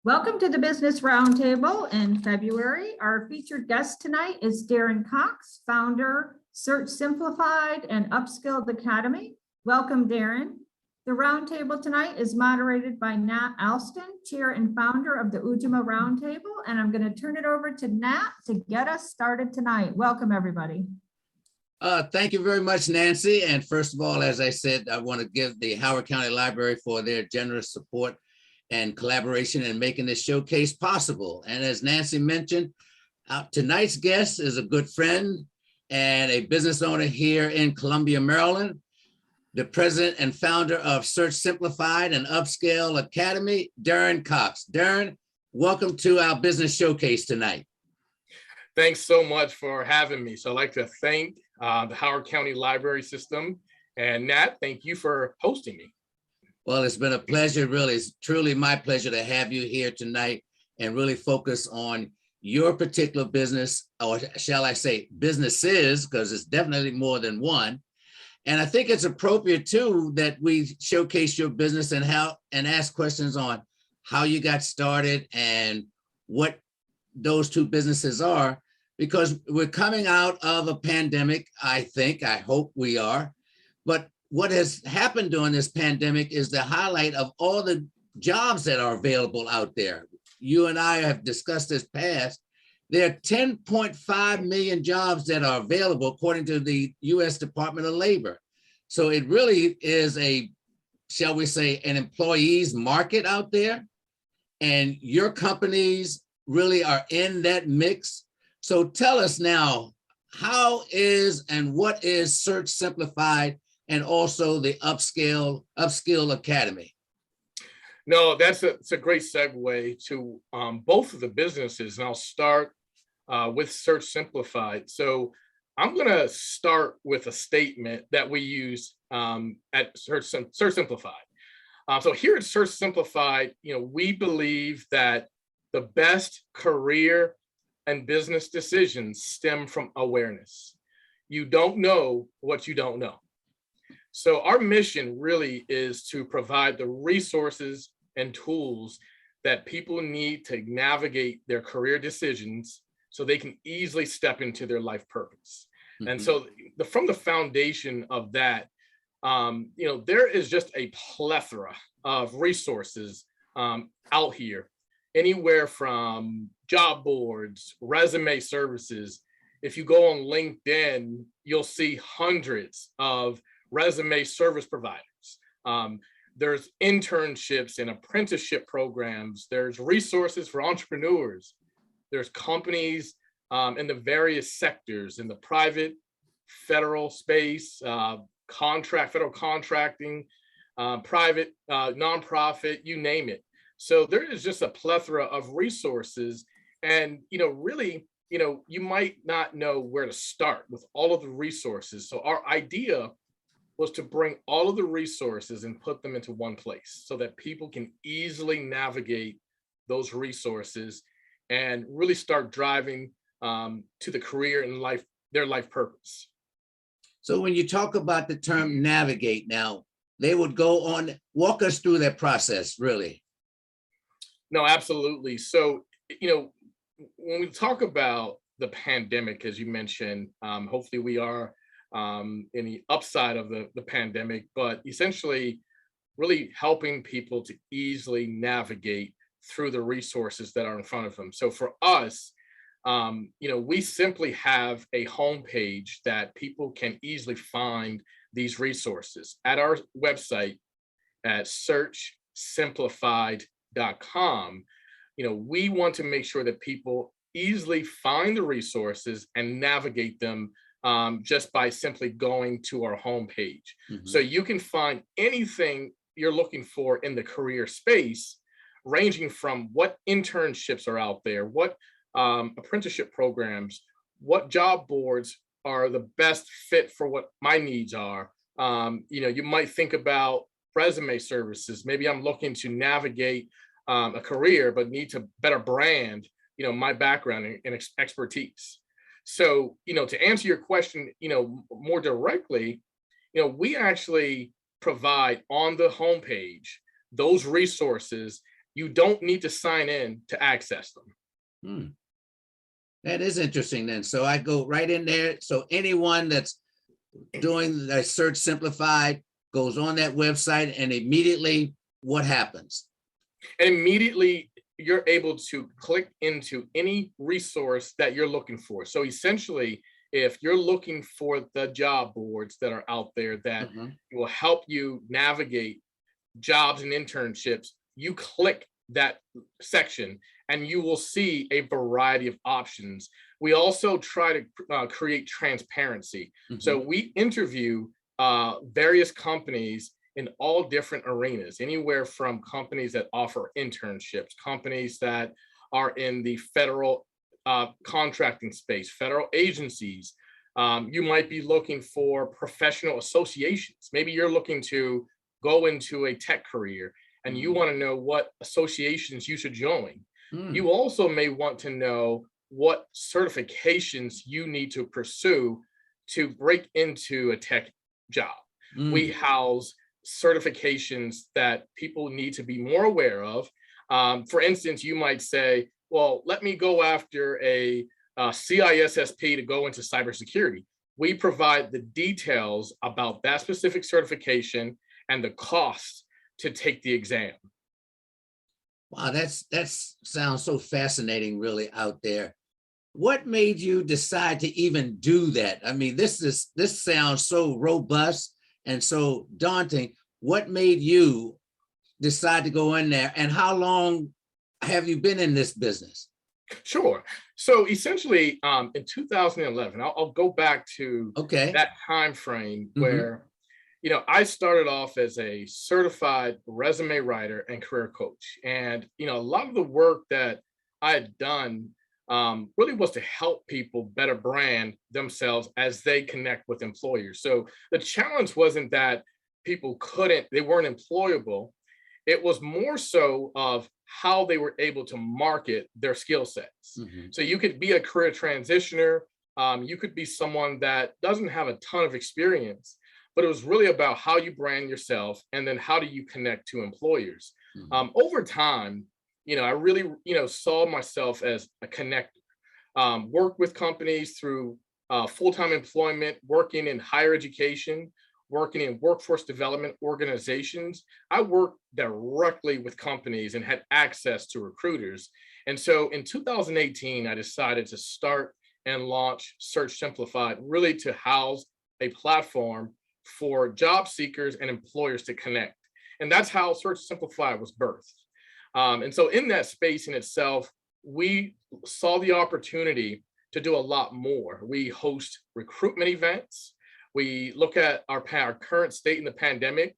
Welcome to the Business Roundtable in February. Our featured guest tonight is Darren Cox, founder, Search Simplified and Upskilled Academy. Welcome, Darren. The roundtable tonight is moderated by Nat Alston, chair and founder of the Ujamaa Roundtable, and I'm going to turn it over to Nat to get us started tonight. Welcome, everybody. Thank you very much, Nancy. And first of all, as I said, I want to give the Howard County Library for their generous support and collaboration in making this showcase possible. And as Nancy mentioned, tonight's guest is a good friend and a business owner here in Columbia, Maryland, the president and founder of Search Simplified and Upscale Academy, Darren Cox. Darren, welcome to our business showcase tonight. Thanks so much for having me. So I'd like to thank the Howard County Library System, and Nat, thank you for hosting me. Well, it's been a pleasure, really. It's truly my pleasure to have you here tonight and really focus on your particular business, or shall I say businesses, because it's definitely more than one. And I think it's appropriate too that we showcase your business and ask questions on how you got started and what those two businesses are, because we're coming out of a pandemic, I hope we are. But what has happened during this pandemic is the highlight of all the jobs that are available out there. You and I have discussed this past. There are 10.5 million jobs that are available according to the US Department of Labor. So it really is a, shall we say, an employees market out there. And your companies really are in that mix. So tell us now, how is and what is Search Simplified and also the Upskilled Academy? No, it's a great segue to both of the businesses, and I'll start with Search Simplified. So I'm going to start with a statement that we use at Search Simplified. So here at Search Simplified, we believe that the best career and business decisions stem from awareness. You don't know what you don't know. So our mission really is to provide the resources and tools that people need to navigate their career decisions so they can easily step into their life purpose. Mm-hmm. And so from the foundation of that, there is just a plethora of resources out here, anywhere from job boards, resume services. If you go on LinkedIn, you'll see hundreds of resume service providers. There's internships and apprenticeship programs. There's resources for entrepreneurs. There's companies in the various sectors, in the private, federal space, federal contracting, private, nonprofit, you name it. So there is just a plethora of resources. And, really, you might not know where to start with all of the resources. So our idea was to bring all of the resources and put them into one place so that people can easily navigate those resources and really start driving to the career and their life purpose. So when you talk about the term navigate now, they would go on, walk us through that process, really. No, absolutely. So, when we talk about the pandemic, as you mentioned, hopefully we are in the upside of the pandemic, but essentially really helping people to easily navigate through the resources that are in front of them. So for us, we simply have a homepage that people can easily find these resources at our website at searchsimplified.com. We want to make sure that people easily find the resources and navigate them just by simply going to our homepage. Mm-hmm. So you can find anything you're looking for in the career space, ranging from what internships are out there, what apprenticeship programs, what job boards are the best fit for what my needs are. You might think about resume services. Maybe I'm looking to navigate a career, but need to better brand, my background and expertise. So, to answer your question, more directly, we actually provide on the homepage those resources You don't need to sign in to access them. Hmm. That is interesting then. So I go right in there. So anyone that's doing the search simplified goes on that website and immediately what happens? And immediately you're able to click into any resource that you're looking for. So essentially, if you're looking for the job boards that are out there that will help you navigate jobs and internships, you click that section and you will see a variety of options. We also try to create transparency. So we interview various companies in all different arenas, anywhere from companies that offer internships, companies that are in the federal contracting space, federal agencies. You might be looking for professional associations. Maybe you're looking to go into a tech career and you want to know what associations you should join. You also may want to know what certifications you need to pursue to break into a tech job. We house certifications that people need to be more aware of. For instance, you might say, well, let me go after a CISSP to go into cybersecurity. We provide the details about that specific certification and the cost to take the exam. Wow, that sounds so fascinating, really, out there. What made you decide to even do that? I mean, this sounds so robust and so daunting. What made you decide to go in there, and how long have you been in this business? Sure. So essentially, in 2011, I'll go back to that time frame where, I started off as a certified resume writer and career coach. And, a lot of the work that I had done really was to help people better brand themselves as they connect with employers. So the challenge wasn't that people they weren't employable. It was more so of how they were able to market their skill sets. So you could be a career transitioner. You could be someone that doesn't have a ton of experience, but it was really about how you brand yourself and then how do you connect to employers. Over time, I really, saw myself as a connector. Work with companies through full-time employment, working in higher education, working in workforce development organizations. I worked directly with companies and had access to recruiters. And so in 2018, I decided to start and launch Search Simplified, really to house a platform for job seekers and employers to connect. And that's how Search Simplified was birthed. And so in that space in itself, we saw the opportunity to do a lot more. We host recruitment events. We look at our current state in the pandemic.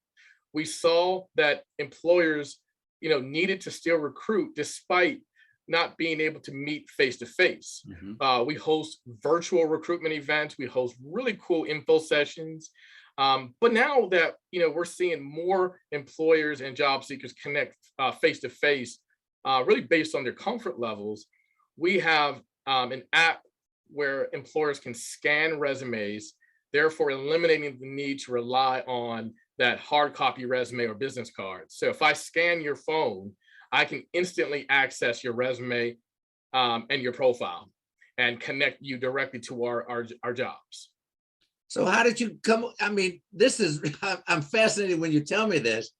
We saw that employers, needed to still recruit despite not being able to meet face-to-face. We host virtual recruitment events. We host really cool info sessions. But now that, we're seeing more employers and job seekers connect face-to-face, really based on their comfort levels, we have an app where employers can scan resumes, therefore eliminating the need to rely on that hard copy resume or business card. So if I scan your phone, I can instantly access your resume and your profile and connect you directly to our jobs. So how did you come? I mean, I'm fascinated when you tell me this.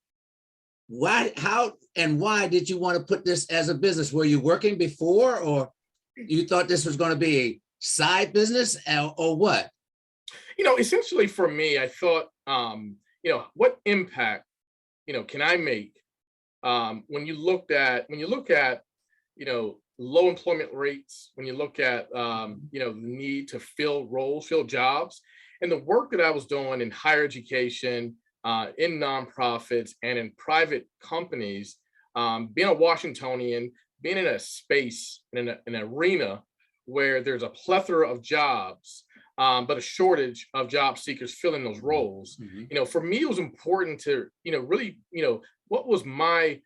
Why, how, and why did you want to put this as a business? Were you working before, or you thought this was going to be a side business, or what? Essentially for me, I thought, what impact, can I make when you look at, low employment rates, when you look at, the need to fill roles, fill jobs, and the work that I was doing in higher education, in nonprofits and in private companies, being a Washingtonian, being in a space, in an arena where there's a plethora of jobs, but a shortage of job seekers filling those roles. For me, it was important to, really, what was my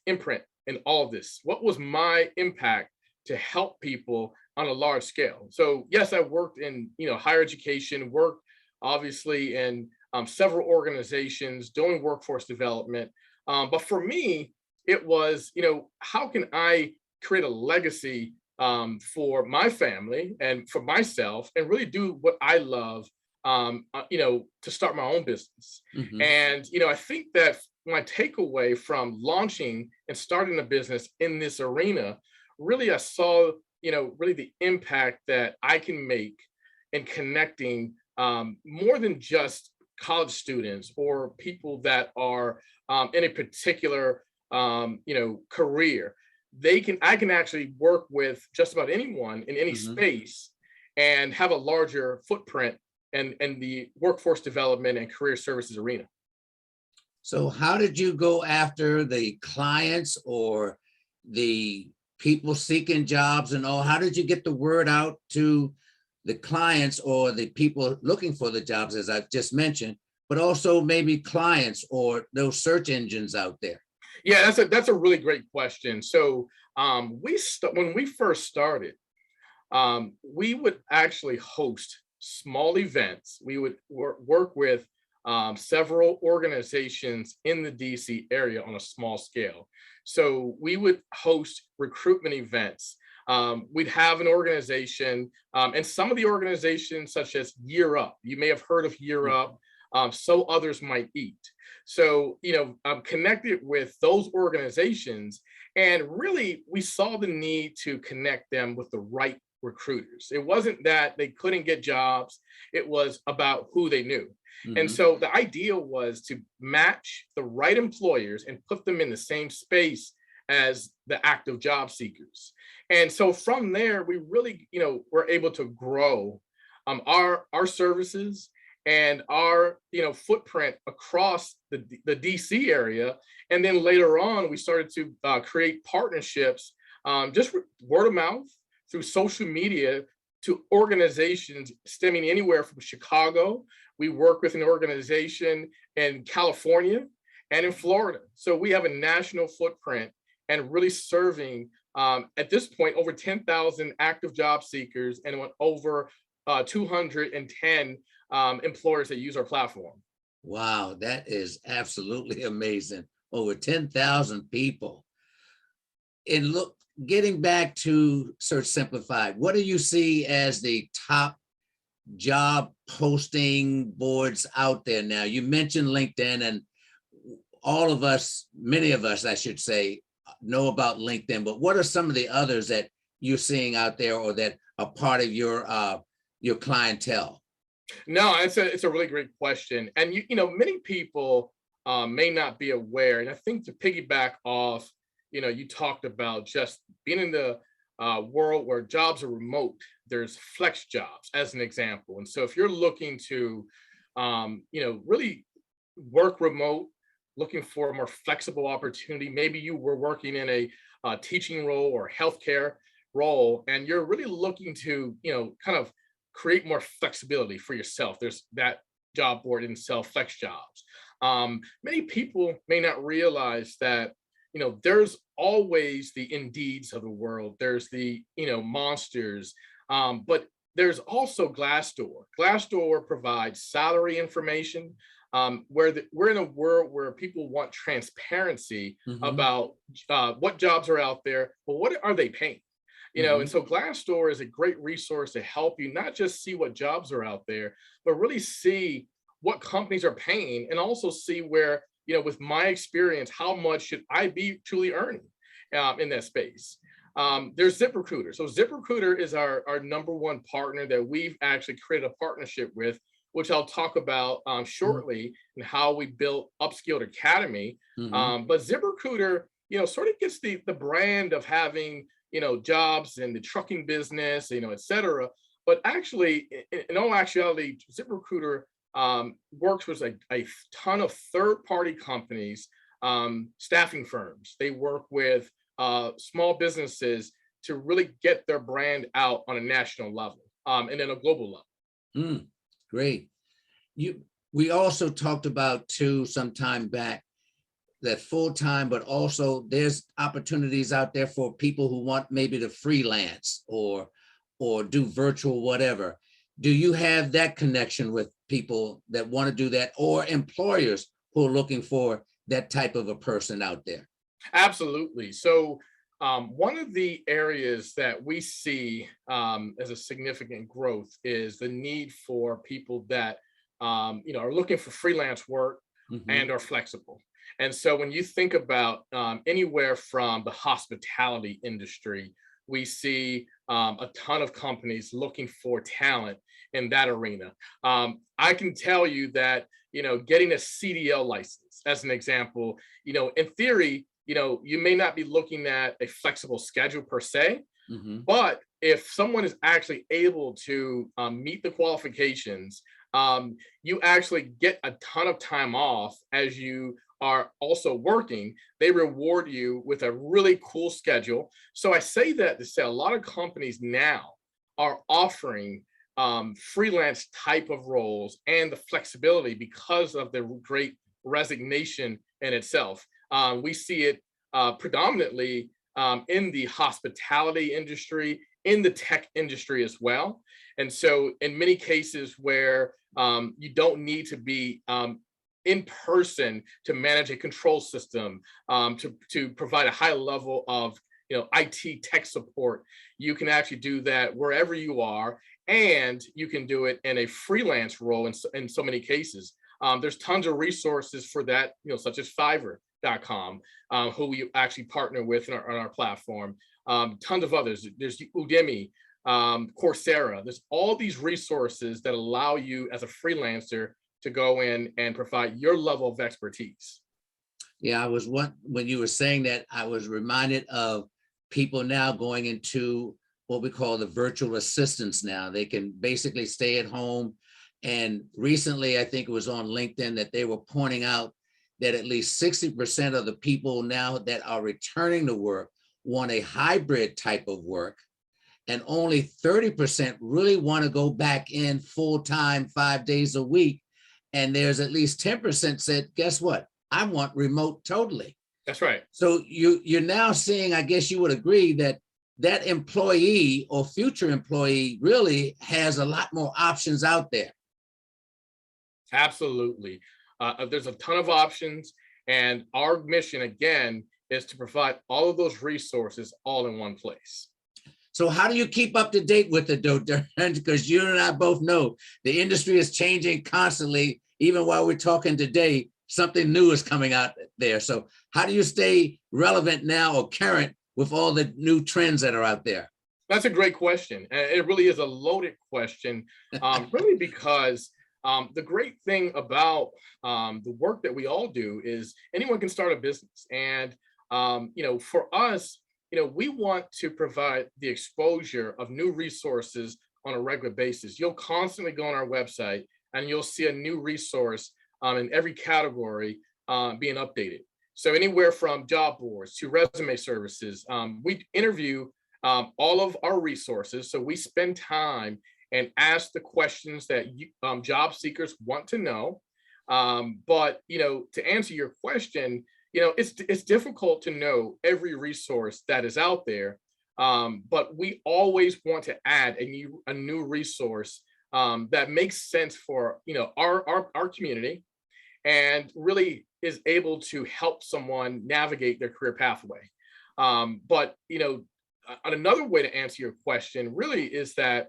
imprint in all of this? What was my impact to help people on a large scale? So yes, I worked in, higher education, worked obviously in several organizations doing workforce development. But for me, it was, how can I create a legacy for my family and for myself and really do what I love, to start my own business. Mhm. And, I think that my takeaway from launching and starting a business in this arena, really, I saw, really the impact that I can make in connecting more than just college students or people that are in a particular, career. I can actually work with just about anyone in any Mhm. space and have a larger footprint and the workforce development and career services arena. So how did you go after the clients or the people seeking jobs and all? How did you get the word out to the clients or the people looking for the jobs, as I've just mentioned, but also maybe clients or those search engines out there? Yeah, that's a really great question. So when we first started, we would actually host small events. We would work with several organizations in the DC area on a small scale. So we would host recruitment events. We'd have an organization, and some of the organizations, such as Year Up, you may have heard of Year Up, so others might eat. So, I'm connected with those organizations, and really we saw the need to connect them with the right recruiters. It wasn't that they couldn't get jobs, it was about who they knew. And Mhm. so the idea was to match the right employers and put them in the same space as the active job seekers. And so from there, we really, were able to grow our services and our, footprint across the DC area. And then later on, we started to create partnerships, just word of mouth through social media to organizations stemming anywhere from Chicago. We work with an organization in California and in Florida. So we have a national footprint and really serving, at this point, over 10,000 active job seekers and over 210 employers that use our platform. Wow, that is absolutely amazing. Over 10,000 people. And look, getting back to Search Simplified, what do you see as the top job posting boards out there now? You mentioned LinkedIn, and all of us, many of us, I should say, know about LinkedIn, but what are some of the others that you're seeing out there or that are part of your clientele? No, it's a really great question. And many people may not be aware. And I think to piggyback off, you talked about just being in the world where jobs are remote. There's flex jobs as an example. And so if you're looking to, really work remote, looking for a more flexible opportunity, maybe you were working in a teaching role or healthcare role, and you're really looking to, kind of create more flexibility for yourself. There's that job board in Flex Jobs. Many people may not realize that, there's always the Indeeds of the world. There's the, Monsters, but there's also Glassdoor. Glassdoor provides salary information, we're in a world where people want transparency about what jobs are out there, but what are they paying? And so Glassdoor is a great resource to help you not just see what jobs are out there, but really see what companies are paying and also see where, with my experience, how much should I be truly earning in that space. There's ZipRecruiter. So ZipRecruiter is our number one partner that we've actually created a partnership with, which I'll talk about shortly, and how we built Upskilled Academy. But ZipRecruiter, sort of gets the brand of having, jobs in the trucking business, et cetera. But actually, in all actuality, ZipRecruiter works with a ton of third-party companies, staffing firms. They work with small businesses to really get their brand out on a national level, and then a global level. Great. We also talked about too some time back that full-time, but also there's opportunities out there for people who want maybe to freelance or do virtual whatever. Do you have that connection with people that want to do that, or employers who are looking for that type of a person out there? Absolutely. So one of the areas that we see as a significant growth is the need for people that are looking for freelance work Mhm. and are flexible. And so when you think about anywhere from the hospitality industry, we see a ton of companies looking for talent in that arena. I can tell you that, getting a CDL license, as an example, in theory, you may not be looking at a flexible schedule per se, Mhm. but if someone is actually able to meet the qualifications, you actually get a ton of time off as you are also working. They reward you with a really cool schedule. So I say that to say a lot of companies now are offering freelance type of roles and the flexibility because of the great resignation in itself. We see it predominantly in the hospitality industry, in the tech industry as well. And so, in many cases where you don't need to be in person to manage a control system, to provide a high level of IT tech support, you can actually do that wherever you are, and you can do it in a freelance role in so many cases. There's tons of resources for that, such as Fiverr.com, who we actually partner with on our platform. Tons of others. There's Udemy, Coursera. There's all these resources that allow you as a freelancer to go in and provide your level of expertise. Yeah, when you were saying that, I was reminded of people now going into what we call the virtual assistants now. They can basically stay at home. And recently, I think it was on LinkedIn that they were pointing out that at least 60% of the people now that are returning to work want a hybrid type of work. And only 30% really want to go back in full time, 5 days a week. And there's at least 10% said, guess what? I want remote totally. That's right. So you're now seeing, I guess you would agree that that employee or future employee really has a lot more options out there. Absolutely. There's a ton of options. And our mission, again, is to provide all of those resources all in one place. So how do you keep up to date with the Doterra? Because you and I both know the industry is changing constantly. Even while we're talking today, something new is coming out there. So how do you stay relevant now or current with all the new trends that are out there? That's a great question. And it really is a loaded question, really because the great thing about the work that we all do is anyone can start a business. And, for us, we want to provide the exposure of new resources on a regular basis. You'll constantly go on our website and you'll see a new resource in every category being updated. So anywhere from job boards to resume services, we interview all of our resources. So we spend time and ask the questions that job seekers want to know. But to answer your question, it's difficult to know every resource that is out there. But we always want to add a new resource that makes sense for our community and really is able to help someone navigate their career pathway. But another way to answer your question really is that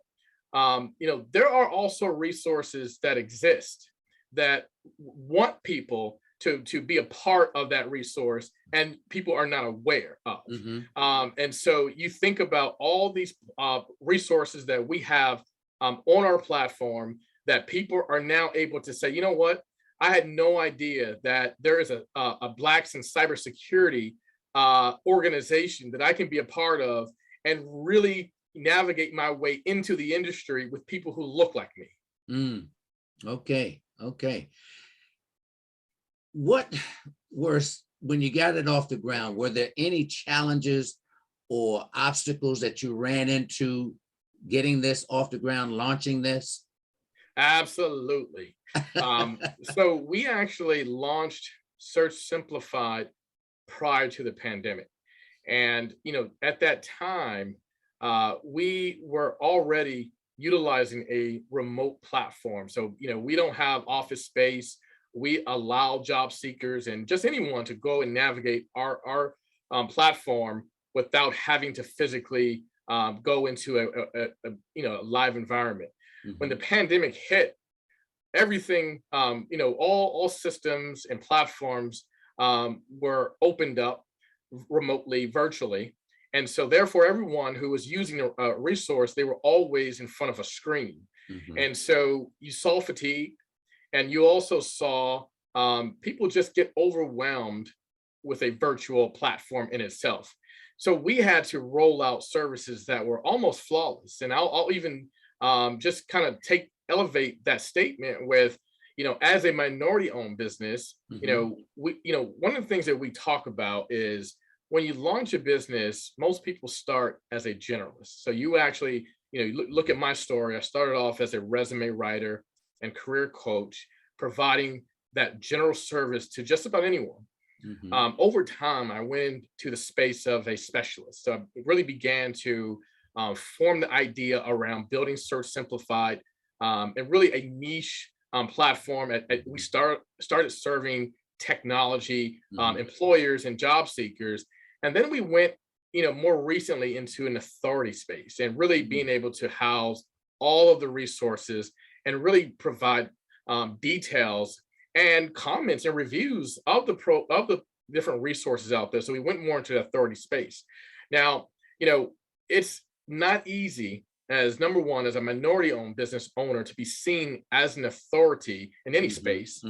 there are also resources that exist that want people to be a part of that resource, and people are not aware of. Mm-hmm. And so you think about all these resources that we have on our platform that people are now able to say, you know what, I had no idea that there is a Blacks in cybersecurity organization that I can be a part of and really navigate my way into the industry with people who look like me. Okay. What were, when you got it off the ground, were there any challenges or obstacles that you ran into getting this off the ground, launching this? Absolutely. So we actually launched Search Simplified prior to the pandemic. And, at that time, we were already utilizing a remote platform. So, we don't have office space. We allow job seekers and just anyone to go and navigate our platform without having to physically go into a live environment. When the pandemic hit, everything, all systems and platforms were opened up remotely, virtually. And so therefore, everyone who was using a resource, they were always in front of a screen. And so you saw fatigue, and you also saw people just get overwhelmed with a virtual platform in itself. So we had to roll out services that were almost flawless. And I'll even just kind of elevate that statement with, as a minority-owned business, one of the things that we talk about is when you launch a business, most people start as a generalist. So you actually, look at my story. I started off as a resume writer and career coach, providing that general service to just about anyone. Over time, I went into the space of a specialist. So I really began to form the idea around building Search Simplified, and really a niche platform. We started serving technology employers and job seekers. And then we went, more recently into an authority space and really being able to house all of the resources and really provide details and comments and reviews of the different resources out there. So we went more into the authority space. Now, it's not easy as number one, as a minority-owned business owner, to be seen as an authority in any space.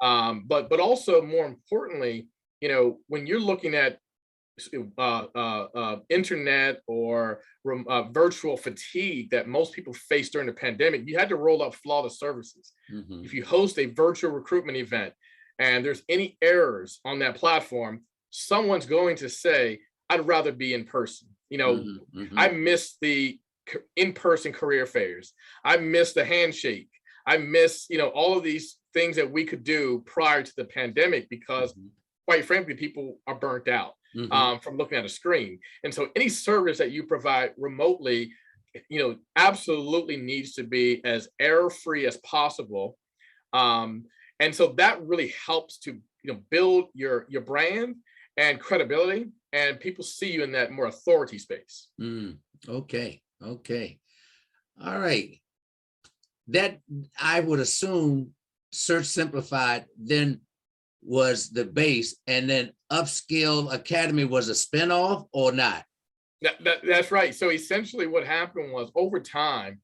But also more importantly, when you're looking at internet or virtual fatigue that most people faced during the pandemic, you had to roll out flawless services. If you host a virtual recruitment event and there's any errors on that platform, someone's going to say, I'd rather be in person. I miss the in-person career fairs. I miss the handshake. I miss, all of these things that we could do prior to the pandemic because quite frankly, people are burnt out from looking at a screen. And so any service that you provide remotely, absolutely needs to be as error-free as possible. And so that really helps to, build your brand and credibility, and people see you in that more authority space. Okay. All right. That I would assume Search Simplified then was the base, and then Upskilled Academy was a spinoff or not? That's right. So essentially what happened was over time,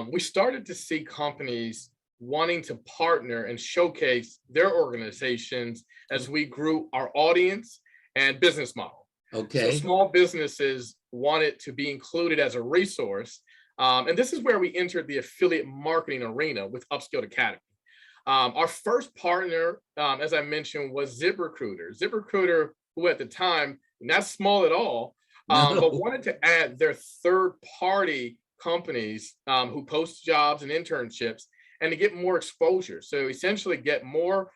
we started to see companies wanting to partner and showcase their organizations as we grew our audience and business model. Okay. So small businesses wanted to be included as a resource. And this is where we entered the affiliate marketing arena with Upskilled Academy. Our first partner, as I mentioned, was ZipRecruiter. ZipRecruiter, who at the time, not small at all, but wanted to add their third-party companies who post jobs and internships and to get more exposure. So essentially get more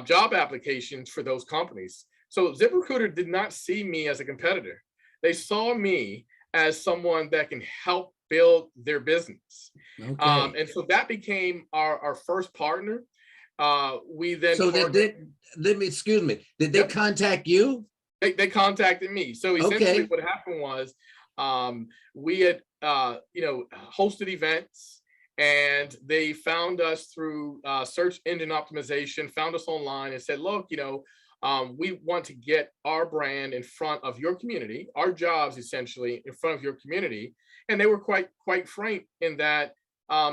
job applications for those companies. So ZipRecruiter did not see me as a competitor. They saw me as someone that can help build their business. Okay. And so that became our first partner. We then excuse me, did they contact you? They contacted me. So essentially what happened was we had hosted events, and they found us through search engine optimization, found us online and said, look, we want to get our brand in front of your community, our jobs essentially in front of your community. And they were quite frank in that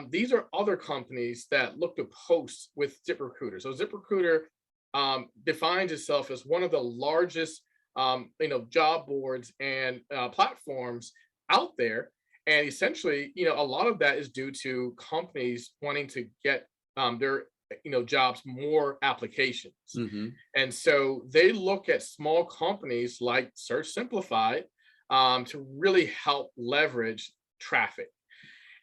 these are other companies that look to post with ZipRecruiter. So ZipRecruiter defines itself as one of the largest job boards and platforms out there. And essentially, a lot of that is due to companies wanting to get their jobs more applications. And so they look at small companies like Search Simplified to really help leverage traffic.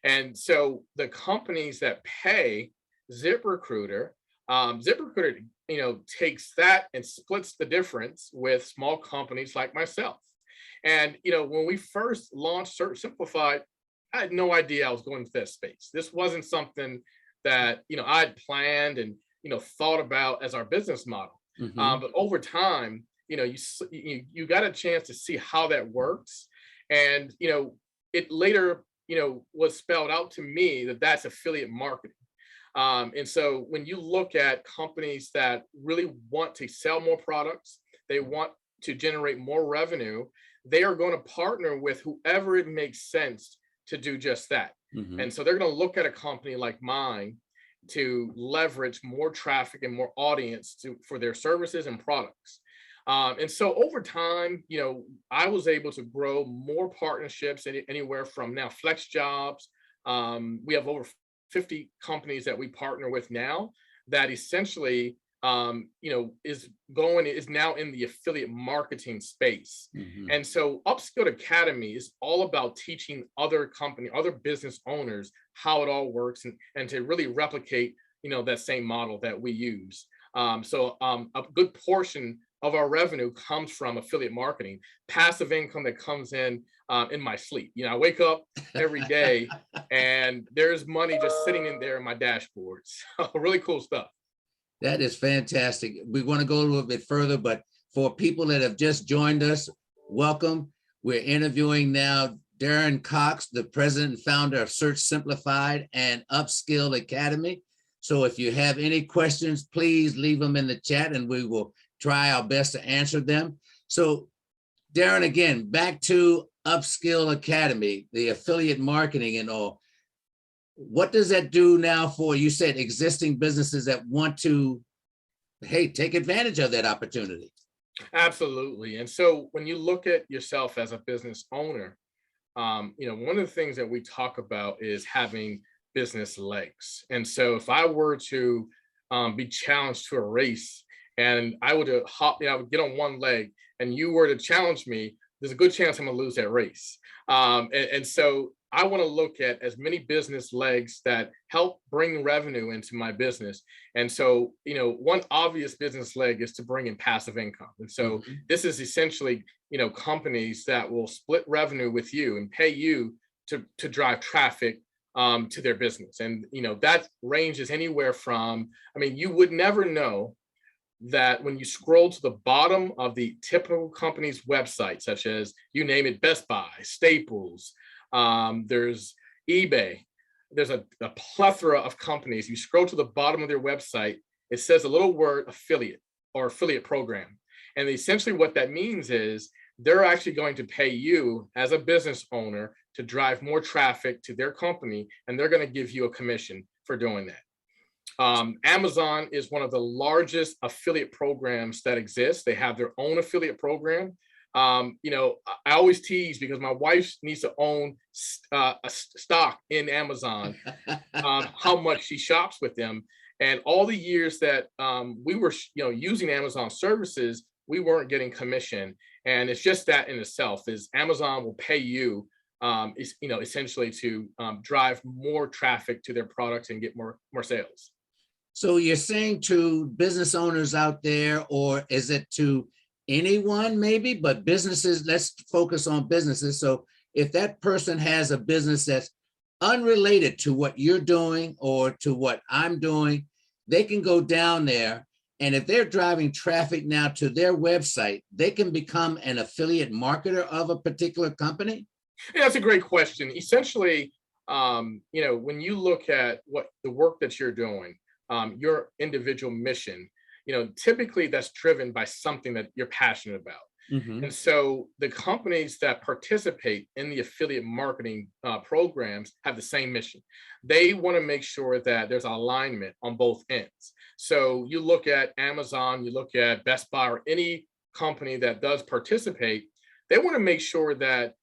And so the companies that pay ZipRecruiter, ZipRecruiter, takes that and splits the difference with small companies like myself. And, when we first launched Search Simplified, I had no idea I was going to that space. This wasn't something that, I'd planned and, thought about as our business model. But over time, you got a chance to see how that works. And, it later, was spelled out to me that that's affiliate marketing. And so when you look at companies that really want to sell more products, they want to generate more revenue, they are going to partner with whoever it makes sense to do just that. Mhm. And so they're going to look at a company like mine to leverage more traffic and more audience for their services and products. And so over time, I was able to grow more partnerships anywhere from now flex jobs. We have over 50 companies that we partner with now that essentially, is now in the affiliate marketing space. Mhm. And so Upskilled Academy is all about teaching other business owners how it all works and to really replicate, that same model that we use. So a good portion of our revenue comes from affiliate marketing, passive income that comes in my sleep. I wake up every day and there's money just sitting in there in my dashboard. So really cool stuff. That is fantastic. We want to go a little bit further, but for people that have just joined us, welcome. We're interviewing now Darren Cox, the president and founder of Search Simplified and Upskilled Academy. So if you have any questions, please leave them in the chat and we will try our best to answer them. So Darren, again, back to Upskilled Academy, the affiliate marketing and all. What does that do now for, you said, existing businesses that want to, hey, take advantage of that opportunity? Absolutely. And so when you look at yourself as a business owner, one of the things that we talk about is having business legs. And so if I were to be challenged to a race and I would I would get on one leg and you were to challenge me, there's a good chance I'm gonna lose that race. And so I want to look at as many business legs that help bring revenue into my business. And so, one obvious business leg is to bring in passive income. And so this is essentially, companies that will split revenue with you and pay you to drive traffic to their business. And, that ranges anywhere from, you would never know that when you scroll to the bottom of the typical company's website, such as, you name it, Best Buy, Staples, there's eBay, there's a plethora of companies. You scroll to the bottom of their website, it says a little word affiliate or affiliate program. And essentially what that means is they're actually going to pay you as a business owner to drive more traffic to their company, and they're going to give you a commission for doing that. Amazon is one of the largest affiliate programs that exists. They have their own affiliate program. I always tease because my wife needs to own a stock in Amazon, how much she shops with them. And all the years that we were, using Amazon services, we weren't getting commission. And it's just that in itself is Amazon will pay you, essentially to drive more traffic to their products and get more sales. So you're saying to business owners out there, or is it to anyone maybe, but businesses, let's focus on businesses. So if that person has a business that's unrelated to what you're doing or to what I'm doing, they can go down there. And if they're driving traffic now to their website, they can become an affiliate marketer of a particular company? Yeah, that's a great question. Essentially, when you look at what the work that you're doing, your individual mission, typically that's driven by something that you're passionate about. And so the companies that participate in the affiliate marketing programs have the same mission. They want to make sure that there's alignment on both ends. So you look at Amazon, you look at Best Buy, or any company that does participate, they want to make sure that,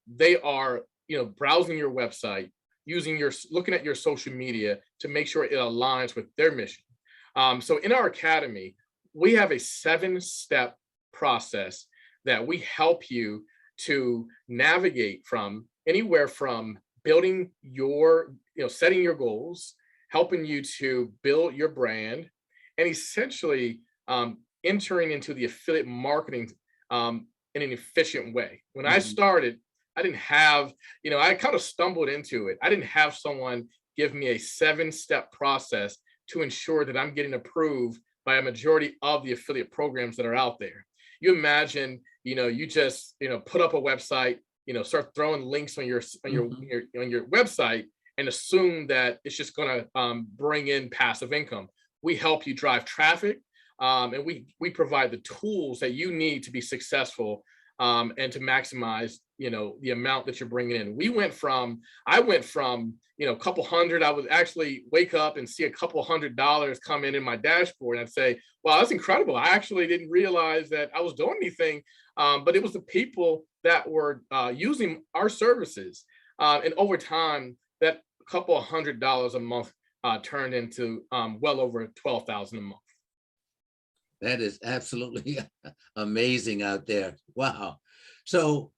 they are, browsing your website, looking at your social media to make sure it aligns with their mission. So in our academy, we have a 7-step process that we help you to navigate from anywhere from building your, setting your goals, helping you to build your brand, and essentially entering into the affiliate marketing in an efficient way. When I started, I didn't have, I kind of stumbled into it. I didn't have someone give me a 7-step process to ensure that I'm getting approved by a majority of the affiliate programs that are out there. You imagine, you just, put up a website, start throwing links on your website and assume that it's just going to bring in passive income. We help you drive traffic, and we provide the tools that you need to be successful and to maximize, the amount that you're bringing in. I went from, a couple hundred. I would actually wake up and see a couple $100 come in my dashboard, and I'd say, wow, that's incredible. I actually didn't realize that I was doing anything, but it was the people that were using our services. And over time, that couple $100 a month turned into well over 12,000 a month. That is absolutely amazing out there. Wow. So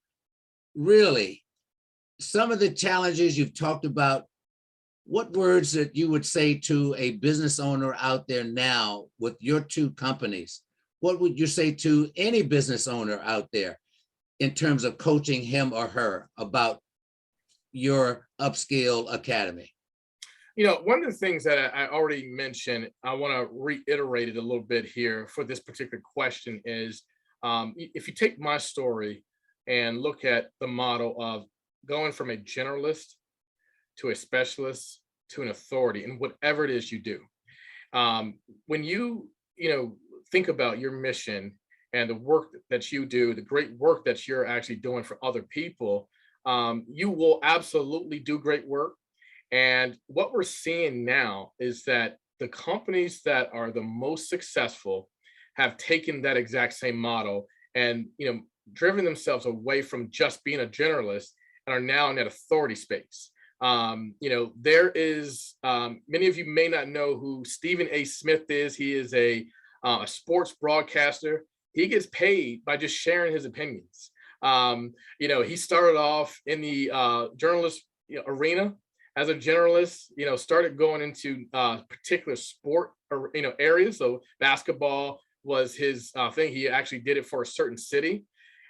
really, some of the challenges you've talked about, what words that you would say to a business owner out there now with your two companies? What would you say to any business owner out there in terms of coaching him or her about your Upskilled Academy? One of the things that I already mentioned, I want to reiterate it a little bit here for this particular question is, if you take my story and look at the model of going from a generalist to a specialist to an authority in whatever it is you do. When you, think about your mission and the work that you do, the great work that you're actually doing for other people, you will absolutely do great work. And what we're seeing now is that the companies that are the most successful have taken that exact same model and, driven themselves away from just being a generalist and are now in that authority space. There is, many of you may not know who Stephen A. Smith is. He is a sports broadcaster. He gets paid by just sharing his opinions. He started off in the journalist arena as a generalist, started going into particular sport or, areas. So basketball was his thing. He actually did it for a certain city.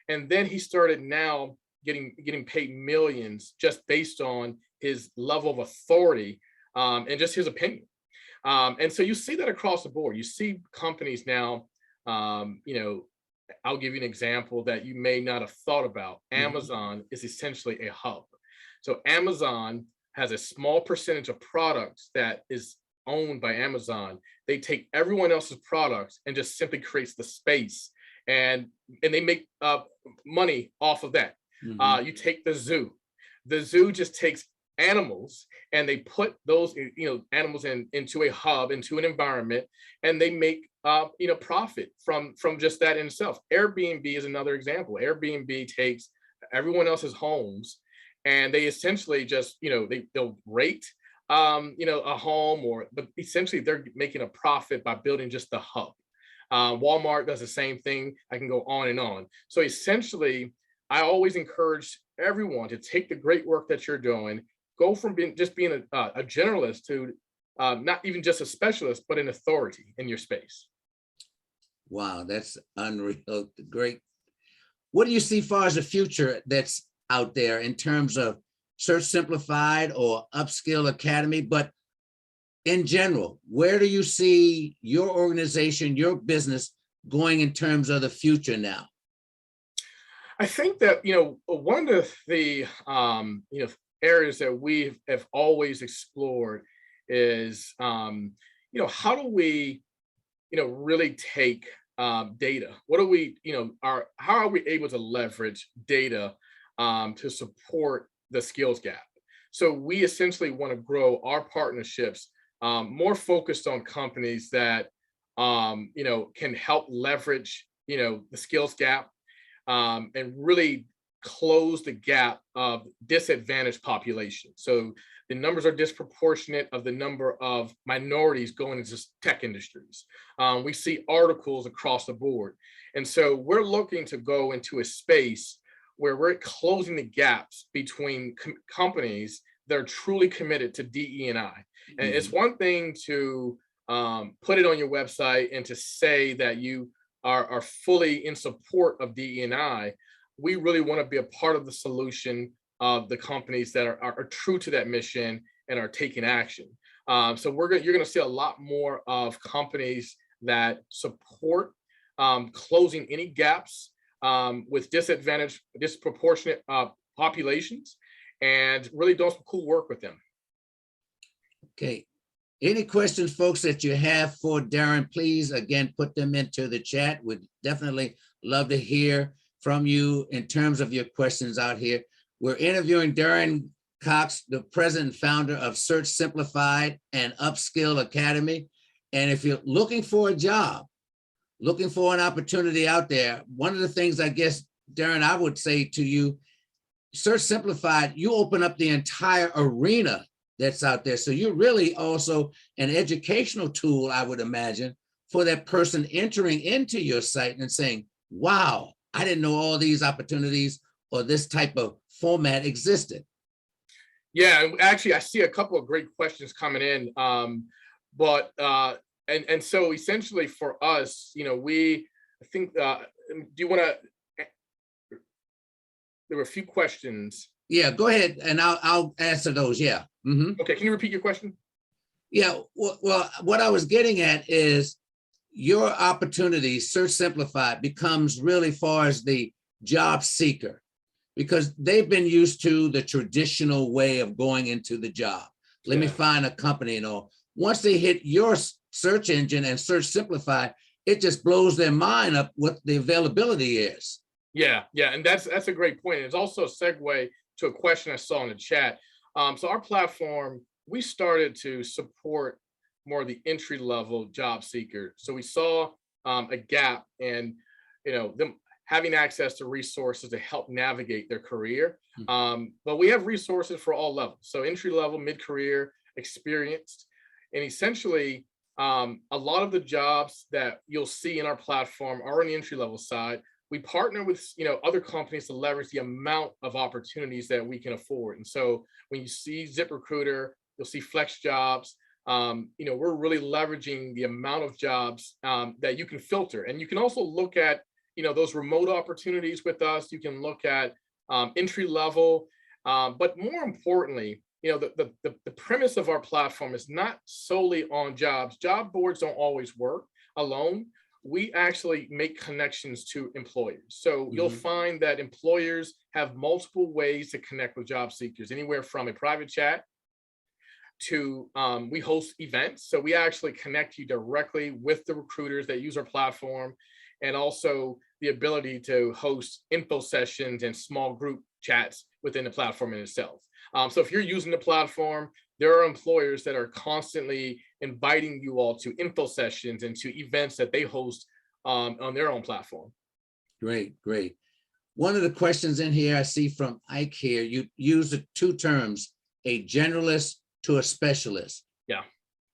And then he started now getting paid millions just based on his level of authority and just his opinion. And so you see that across the board. You see companies now, I'll give you an example that you may not have thought about. Amazon is essentially a hub. So Amazon has a small percentage of products that is owned by Amazon. They take everyone else's products and just simply creates the space, and they make money off of that. You take the zoo. The zoo just takes animals and they put those animals into a hub, into an environment, and they make profit from just that in itself. Airbnb is another example. Airbnb takes everyone else's homes and they essentially just they'll rate a home, but essentially they're making a profit by building just the hub. Walmart does the same thing. I can go on and on. So essentially, I always encourage everyone to take the great work that you're doing, go from being a generalist to not even just a specialist, but an authority in your space. Wow, that's unreal. Great. What do you see far as the future that's out there in terms of Search Simplified or Upskilled Academy? But in general, where do you see your organization, your business going in terms of the future now? I think that, one of the areas that we have always explored is, how do we, really take data? What do we, how are we able to leverage data to support the skills gap? So we essentially want to grow our partnerships more focused on companies that, can help leverage, the skills gap and really close the gap of disadvantaged population. So the numbers are disproportionate of the number of minorities going into tech industries. We see articles across the board. And so we're looking to go into a space where we're closing the gaps between companies that are truly committed to DE&I. And it's one thing to put it on your website and to say that you are fully in support of DE&I. We really want to be a part of the solution of the companies that are true to that mission and are taking action. So you're going to see a lot more of companies that support closing any gaps with disadvantaged, disproportionate populations, and really doing some cool work with them. Okay. Any questions, folks, that you have for Darren, please, again, put them into the chat. We'd definitely love to hear from you in terms of your questions out here. We're interviewing Darren Cox, the president and founder of Search Simplified and Upskilled Academy. And if you're looking for a job, looking for an opportunity out there, one of the things I guess, Darren, I would say to you, Search Simplified, you open up the entire arena that's out there. So you're really also an educational tool, I would imagine, for that person entering into your site and saying, wow, I didn't know all these opportunities or this type of format existed. Yeah, actually, I see a couple of great questions coming in. And so essentially for us, I think, do you want to, there were a few questions. Yeah, go ahead and I'll answer those. Yeah. Mm-hmm. Okay, can you repeat your question? Yeah, well, what I was getting at is your opportunity, Search Simplified, becomes really far as the job seeker, because they've been used to the traditional way of going into the job. Let me find a company and all. Once they hit your search engine and Search Simplified, it just blows their mind up what the availability is. Yeah, and that's a great point. It's also a segue to a question I saw in the chat. So our platform, we started to support more of the entry-level job seeker. So we saw a gap in, them having access to resources to help navigate their career. But we have resources for all levels. So entry-level, mid-career, experienced, and essentially a lot of the jobs that you'll see in our platform are on the entry-level side. We partner with other companies to leverage the amount of opportunities that we can afford. And so when you see ZipRecruiter, you'll see Flex Jobs. We're really leveraging the amount of jobs that you can filter. And you can also look at those remote opportunities with us. You can look at entry level, but more importantly, the premise of our platform is not solely on jobs. Job boards don't always work alone. We actually make connections to employers. So you'll find that employers have multiple ways to connect with job seekers, anywhere from a private chat to we host events. So we actually connect you directly with the recruiters that use our platform, and also the ability to host info sessions and small group chats within the platform in itself. So if you're using the platform, there are employers that are constantly inviting you all to info sessions and to events that they host on their own platform. Great. One of the questions in here I see from Ike here, you use the two terms, a generalist to a specialist. Yeah.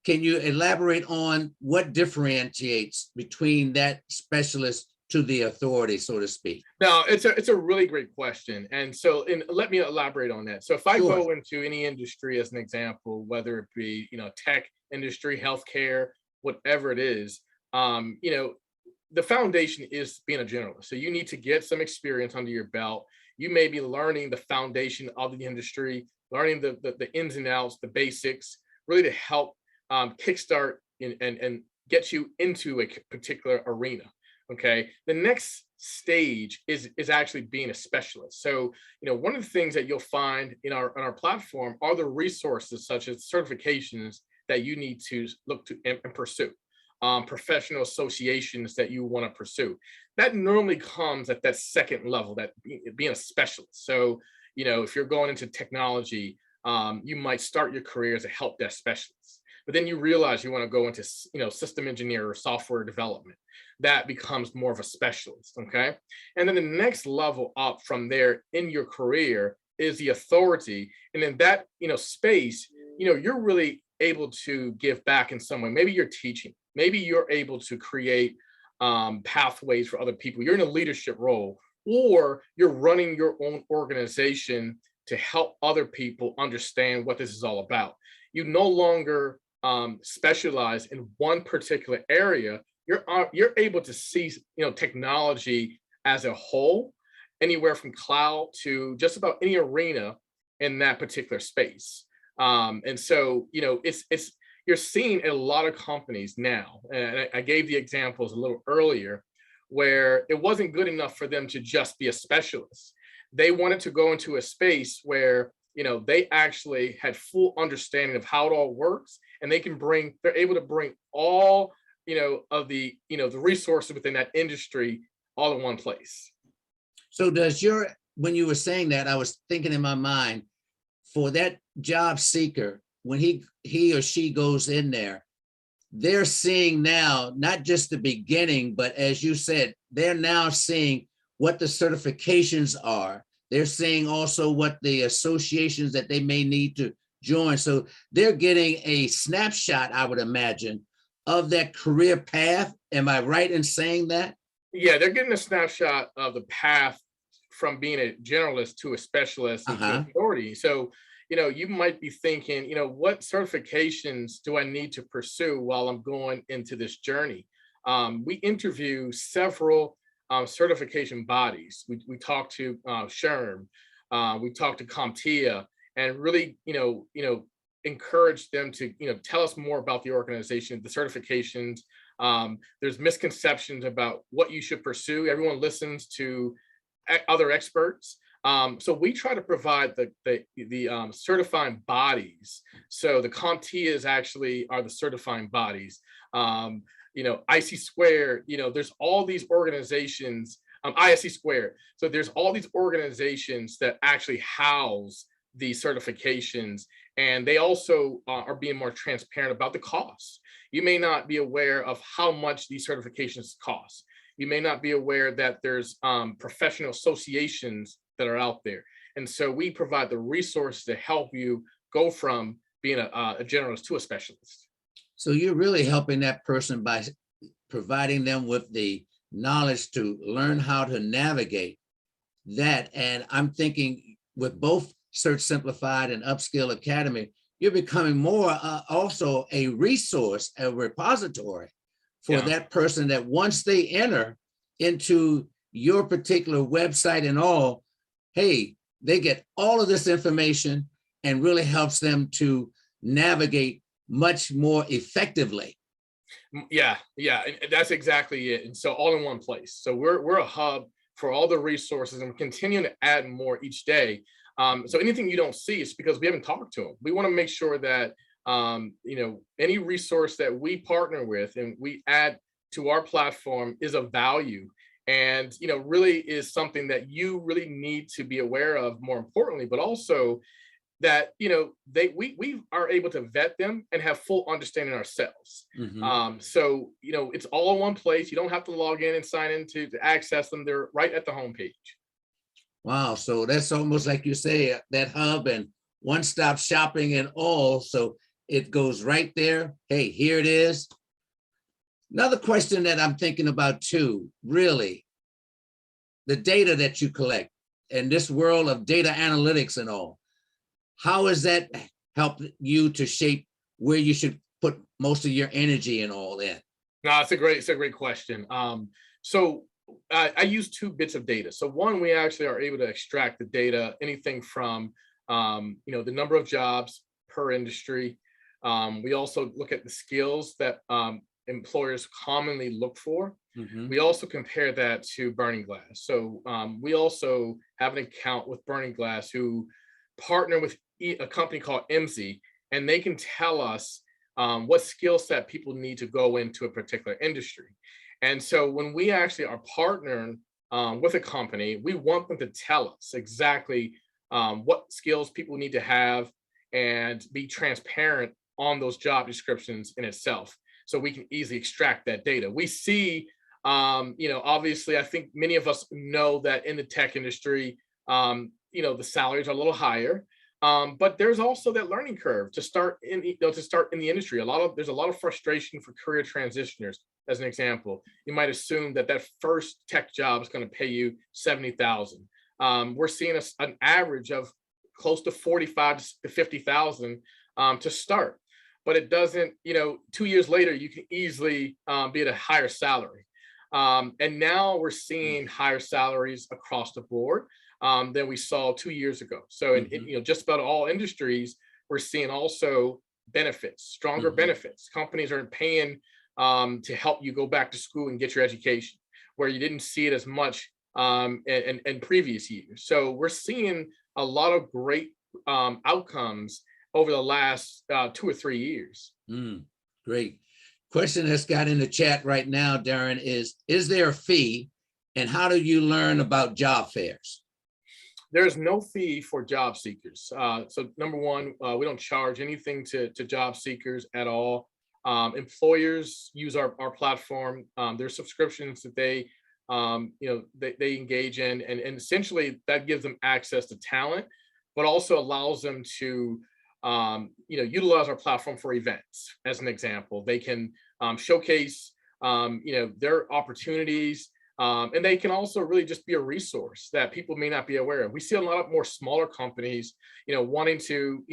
Can you elaborate on what differentiates between that specialist to the authority, so to speak? No, it's a really great question. And so let me elaborate on that. So if I go into any industry as an example, whether it be, tech industry, healthcare, whatever it is, the foundation is being a generalist. So you need to get some experience under your belt. You may be learning the foundation of the industry, learning the ins and outs, the basics, really to help kickstart and get you into a particular arena. Okay, the next stage is actually being a specialist. So, one of the things that you'll find in our platform are the resources such as certifications that you need to look to and pursue, professional associations that you want to pursue. That normally comes at that second level, that being a specialist. So, if you're going into technology, you might start your career as a help desk specialist, but then you realize you want to go into, system engineer or software development. That becomes more of a specialist, okay? And then the next level up from there in your career is the authority. And in that, space, you're really able to give back in some way. Maybe you're teaching, maybe you're able to create pathways for other people. You're in a leadership role, or you're running your own organization to help other people understand what this is all about. You no longer specialize in one particular area. You're able to see technology as a whole, anywhere from cloud to just about any arena in that particular space. And so you're seeing a lot of companies now, and I gave the examples a little earlier, where it wasn't good enough for them to just be a specialist. They wanted to go into a space where, they actually had full understanding of how it all works, and they're able to bring all, of the resources within that industry all in one place. So when you were saying that, I was thinking in my mind, for that job seeker, when he or she goes in there, they're seeing now, not just the beginning, but as you said, they're now seeing what the certifications are. They're seeing also what the associations that they may need to join. So they're getting a snapshot, I would imagine, of that career path. Am I right in saying that? Yeah, they're getting a snapshot of the path from being a generalist to a specialist and to authority. So, you might be thinking, what certifications do I need to pursue while I'm going into this journey? We interview several certification bodies. We talk to SHRM, we talk to CompTIA, and really, encourage them to, tell us more about the organization, the certifications. There's misconceptions about what you should pursue. Everyone listens to other experts. So we try to provide the certifying bodies. So the CompTIAs actually are the certifying bodies. IC Square, there's all these organizations, ISC Square. So there's all these organizations that actually house these certifications, and they also are being more transparent about the costs. You may not be aware of how much these certifications cost. You may not be aware that there's professional associations that are out there. And so we provide the resources to help you go from being a generalist to a specialist. So you're really helping that person by providing them with the knowledge to learn how to navigate that. And I'm thinking with both Search Simplified and Upskilled Academy, you're becoming more also a resource, a repository for that person, that once they enter into your particular website and all, hey, they get all of this information and really helps them to navigate much more effectively. Yeah, and that's exactly it. And so all in one place. So we're a hub for all the resources, and we're continuing to add more each day. So anything you don't see is because we haven't talked to them. We want to make sure that any resource that we partner with and we add to our platform is of value, and really is something that you really need to be aware of, more importantly, but also that we are able to vet them and have full understanding ourselves. So it's all in one place. You don't have to log in and sign in to access them. They're right at the homepage. Wow, so that's almost like you say, that hub and one-stop shopping and all. So it goes right there. Hey, here it is. Another question that I'm thinking about too, really, the data that you collect in this world of data analytics and all, how has that helped you to shape where you should put most of your energy and all in? No, it's a great question. So I use two bits of data. So one, we actually are able to extract the data, anything from the number of jobs per industry. We also look at the skills that employers commonly look for. We also compare that to Burning Glass. So we also have an account with Burning Glass, who partner with a company called MZ, and they can tell us what skill set people need to go into a particular industry. And so when we actually are partnering with a company, we want them to tell us exactly what skills people need to have and be transparent on those job descriptions in itself, so we can easily extract that data. We see, obviously, I think many of us know that in the tech industry, the salaries are a little higher, but there's also that learning curve to start in the industry. There's a lot of frustration for career transitioners. As an example, you might assume that first tech job is going to pay you $70,000. We're seeing an average of close to $45,000 to $50,000 to start. But it doesn't, 2 years later, you can easily be at a higher salary. And now we're seeing higher salaries across the board than we saw 2 years ago. So in just about all industries, we're seeing also benefits, stronger benefits. Companies are paying to help you go back to school and get your education. where you didn't see it as much in previous years. So we're seeing a lot of great outcomes over the last 2 or 3 years. Great. Question that's got in the chat right now, Darren, is there a fee, and how do you learn about job fairs? There's no fee for job seekers. So number one, we don't charge anything to job seekers at all. Employers use our platform. There's subscriptions that they engage in, and essentially that gives them access to talent, but also allows them to utilize our platform for events. As an example, they can showcase their opportunities. And they can also really just be a resource that people may not be aware of. We see a lot more smaller companies, wanting to,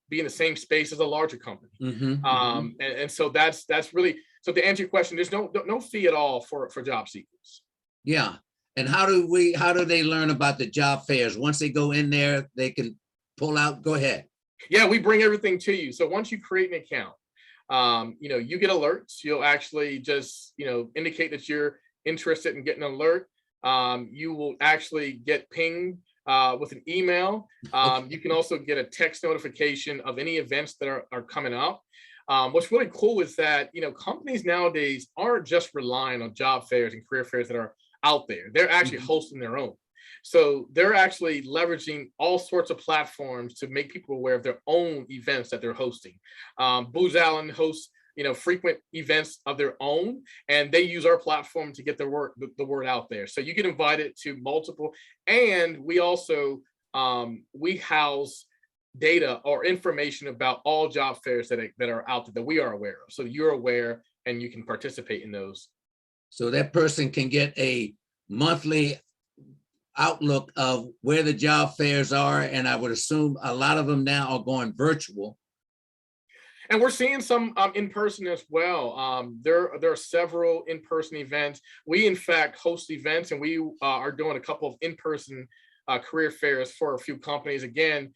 be in the same space as a larger company. And so that's really, so to answer your question, there's no fee at all for job seekers. Yeah. And how do they learn about the job fairs? Once they go in there, they can pull out, go ahead. Yeah, we bring everything to you. So once you create an account, you get alerts. You'll actually just, indicate that you're interested in getting an alert. You will actually get pinged with an email. You can also get a text notification of any events that are coming up. What's really cool is that, companies nowadays aren't just relying on job fairs and career fairs that are out there. They're actually hosting their own. So they're actually leveraging all sorts of platforms to make people aware of their own events that they're hosting. Booz Allen hosts frequent events of their own, and they use our platform to get the word out there. So you get invited to multiple, and we also we house data or information about all job fairs that are out there that we are aware of. So you're aware and you can participate in those. So that person can get a monthly outlook of where the job fairs are, and I would assume a lot of them now are going virtual. And we're seeing some in person as well. There are several in-person events. We, in fact, host events, and we are doing a couple of in-person career fairs for a few companies. Again,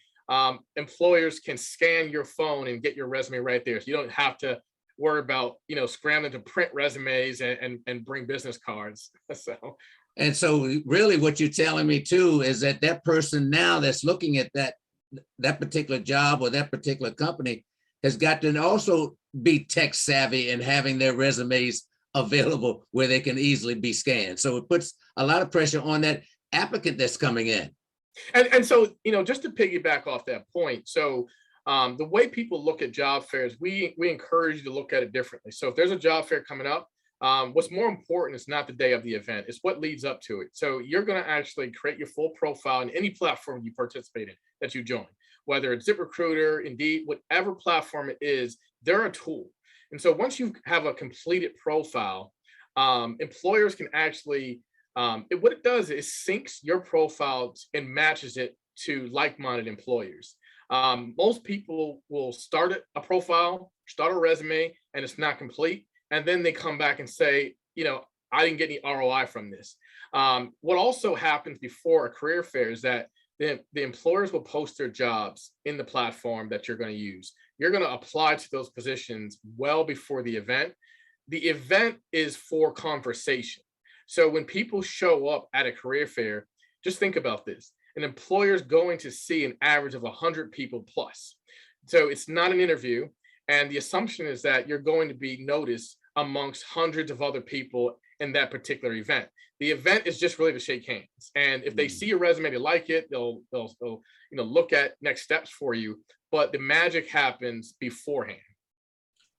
employers can scan your phone and get your resume right there. So you don't have to worry about, scrambling to print resumes and bring business cards. And so really what you're telling me too is that person now that's looking at that particular job or that particular company has got to also be tech savvy and having their resumes available where they can easily be scanned. So it puts a lot of pressure on that applicant that's coming in. And so, just to piggyback off that point, so the way people look at job fairs, we encourage you to look at it differently. So if there's a job fair coming up, what's more important is not the day of the event, it's what leads up to it. So you're going to actually create your full profile in any platform you participate in that you join, whether it's ZipRecruiter, Indeed, whatever platform it is, they're a tool. And so once you have a completed profile, employers can actually, what it does is syncs your profile and matches it to like-minded employers. Most people will start a profile, start a resume, and it's not complete. And then they come back and say, I didn't get any ROI from this. What also happens before a career fair is that the employers will post their jobs in the platform that you're going to use. You're going to apply to those positions well before the event. The event is for conversation. So when people show up at a career fair, just think about this. An employer is going to see an average of 100 people plus. So it's not an interview. And the assumption is that you're going to be noticed amongst hundreds of other people in that particular event. The event is just really to shake hands. And if they see your resume, they like it, they'll look at next steps for you. But the magic happens beforehand.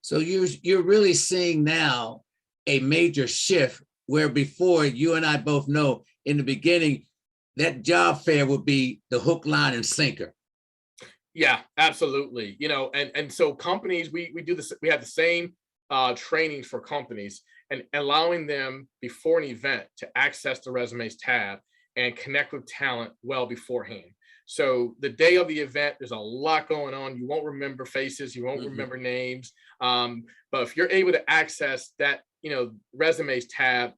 So you're really seeing now a major shift where before you and I both know in the beginning, that job fair would be the hook, line, and sinker. Yeah, absolutely. And so companies, we do this, we have the same trainings for companies and allowing them before an event to access the resumes tab and connect with talent well beforehand. So the day of the event, there's a lot going on. You won't remember faces, you won't remember names. But if you're able to access that, resumes tab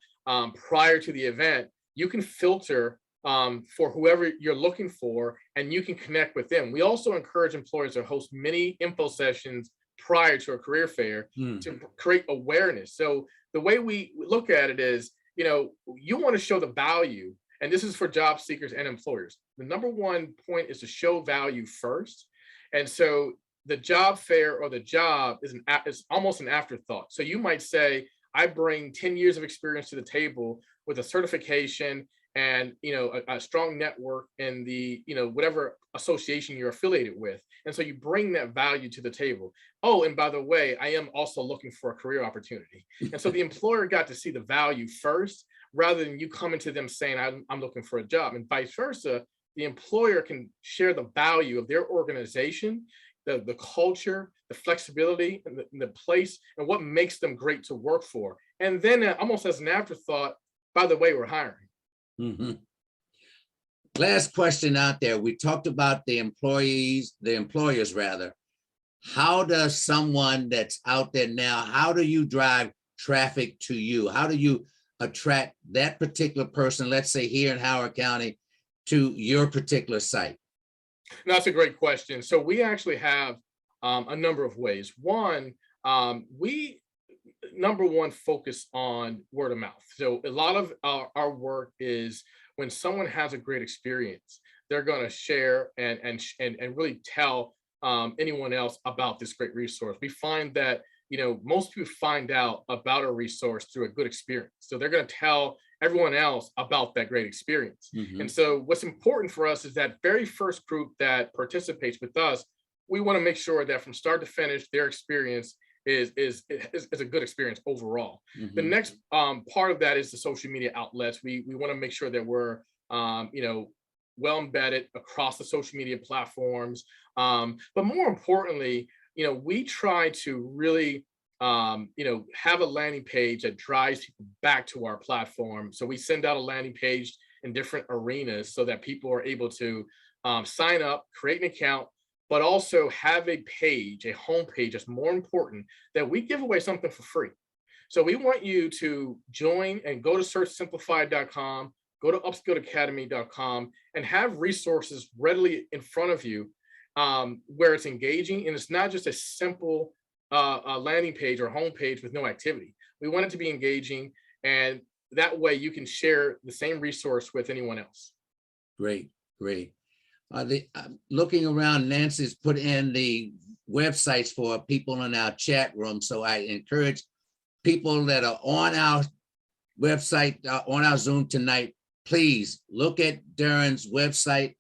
prior to the event, you can filter for whoever you're looking for, and you can connect with them. We also encourage employers to host mini info sessions prior to a career fair to create awareness. So the way we look at it is, you want to show the value, and this is for job seekers and employers. The number one point is to show value first. And so the job fair or the job is almost an afterthought. So you might say, I bring 10 years of experience to the table with a certification and a strong network in the whatever association you're affiliated with, and so you bring that value to the table. Oh, and by the way, I am also looking for a career opportunity. And so the employer got to see the value first, rather than you coming to them saying, I'm looking for a job, and vice versa. The employer can share the value of their organization, the culture, the flexibility, and the place, and what makes them great to work for. And then almost as an afterthought, by the way, we're hiring. Mm-hmm. Last question out there. We talked about the employers rather. How does someone that's out there now, how do you drive traffic to you? How do you attract that particular person, let's say here in Howard County, to your particular site? No, that's a great question. So we actually have a number of ways. One, we focus on word of mouth. So a lot of our work is when someone has a great experience, they're going to share and really tell anyone else about this great resource. We find that most people find out about a resource through a good experience, so they're going to tell everyone else about that great experience. Mm-hmm. And so what's important for us is that very first group that participates with us, we want to make sure that from start to finish, their experience is a good experience overall. Mm-hmm. The next part of that is the social media outlets. We want to make sure that we're well embedded across the social media platforms. But more importantly, we try to really have a landing page that drives people back to our platform. So we send out a landing page in different arenas so that people are able to sign up, create an account, but also have a page, a homepage that's more important, that we give away something for free. So we want you to join and go to searchsimplified.com, go to upskilledacademy.com, and have resources readily in front of you where it's engaging. And it's not just a simple landing page or homepage with no activity. We want it to be engaging, and that way you can share the same resource with anyone else. Great, great. Looking around, Nancy's put in the websites for people in our chat room. So I encourage people that are on our website, on our Zoom tonight, please look at Darren's website,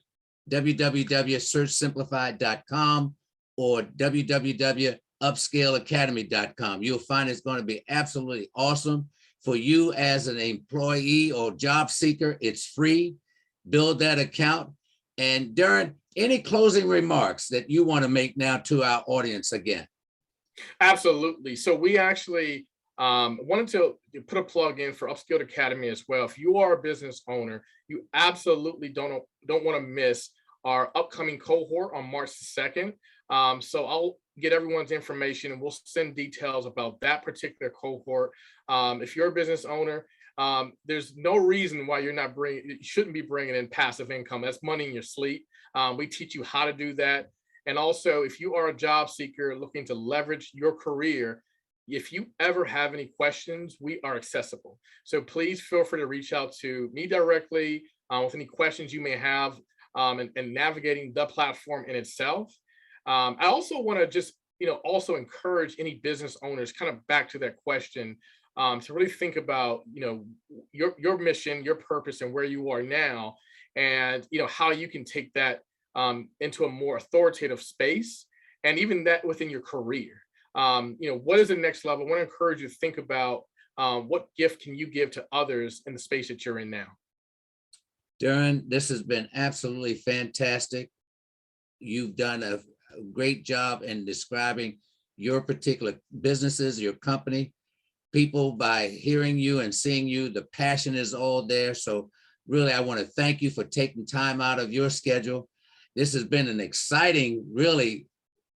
www.searchsimplified.com or www.upskilleacademy.com. You'll find it's going to be absolutely awesome for you as an employee or job seeker. It's free. Build that account. And Darren, any closing remarks that you want to make now to our audience again? Absolutely. So we actually wanted to put a plug in for Upskilled Academy as well. If you are a business owner, you absolutely don't want to miss our upcoming cohort on March 2nd. So I'll get everyone's information and we'll send details about that particular cohort. If you're a business owner, there's no reason why you shouldn't be bringing in passive income. That's money in your sleep. We teach you how to do that. And also, if you are a job seeker looking to leverage your career, if you ever have any questions, we are accessible. So please feel free to reach out to me directly with any questions you may have and navigating the platform in itself. I also want to just, also encourage any business owners, kind of back to that question, to really think about, your mission, your purpose, and where you are now, and how you can take that into a more authoritative space, and even that within your career. What is the next level? I want to encourage you to think about what gift can you give to others in the space that you're in now. Darren, this has been absolutely fantastic. You've done a great job in describing your particular businesses, your company. People, by hearing you and seeing you, the passion is all there. So really, I want to thank you for taking time out of your schedule. This has been an exciting, really,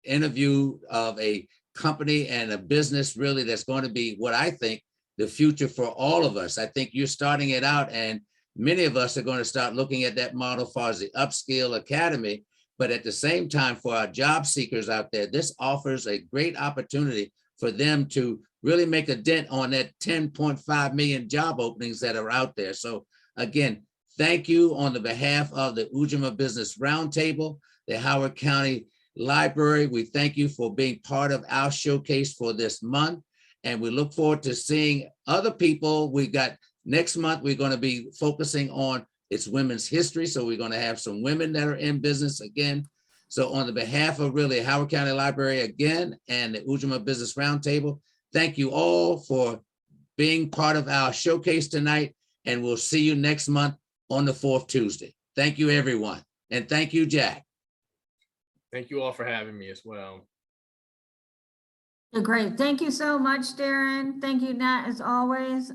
interview of a company and a business really that's going to be what I think the future for all of us. I think you're starting it out, and many of us are going to start looking at that model as far as the Upskilled Academy. But at the same time, for our job seekers out there, this offers a great opportunity for them to really make a dent on that 10.5 million job openings that are out there. So again, thank you on the behalf of the Ujamaa Business Roundtable, the Howard County Library. We thank you for being part of our showcase for this month. And we look forward to seeing other people. We got next month, we're going to be focusing on it's women's history. So we're going to have some women that are in business again. So on the behalf of really Howard County Library again and the Ujamaa Business Roundtable, thank you all for being part of our showcase tonight. And we'll see you next month on the 4th Tuesday. Thank you, everyone. And thank you, Jack. Thank you all for having me as well. Great. Thank you so much, Darren. Thank you, Nat, as always.